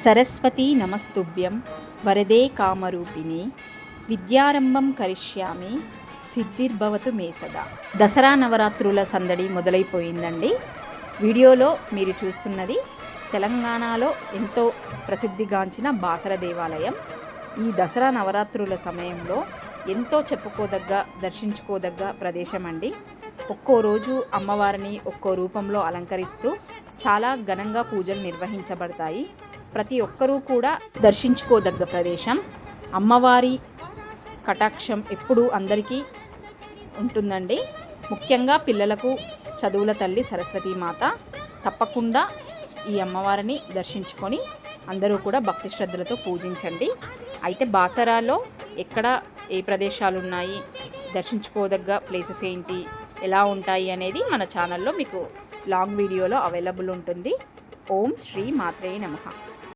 సరస్వతీ నమస్తుభ్యం వరదే కామరూపిణి విద్యారంభం కరిష్యామి సిద్ధిర్భవతు మే సదా. దసరా నవరాత్రుల సందడి మొదలైపోయిందండి. వీడియోలో మీరు చూస్తున్నది తెలంగాణలో ఎంతో ప్రసిద్ధిగాంచిన బాసర దేవాలయం. ఈ దసరా నవరాత్రుల సమయంలో ఎంతో చెప్పుకోదగ్గ దర్శించుకోదగ్గ ప్రదేశం అండి. ఒక్కో రోజు అమ్మవారిని ఒక్కో రూపంలో అలంకరిస్తూ చాలా ఘనంగా పూజలు నిర్వహించబడతాయి. ప్రతి ఒక్కరూ కూడా దర్శించుకోదగ్గ ప్రదేశం. అమ్మవారి కటాక్షం ఎప్పుడూ అందరికీ ఉంటుందండి. ముఖ్యంగా పిల్లలకు చదువుల తల్లి సరస్వతీమాత. తప్పకుండా ఈ అమ్మవారిని దర్శించుకొని అందరూ కూడా భక్తి శ్రద్ధలతో పూజించండి. అయితే బాసరాలో ఎక్కడ ఏ ప్రదేశాలు ఉన్నాయి, దర్శించుకోదగ్గ ప్లేసెస్ ఏంటి, ఎలా ఉంటాయి అనేది మన ఛానల్లో మీకు లాంగ్ వీడియోలో అవైలబుల్ ఉంటుంది. ఓం శ్రీ మాత్రే నమః.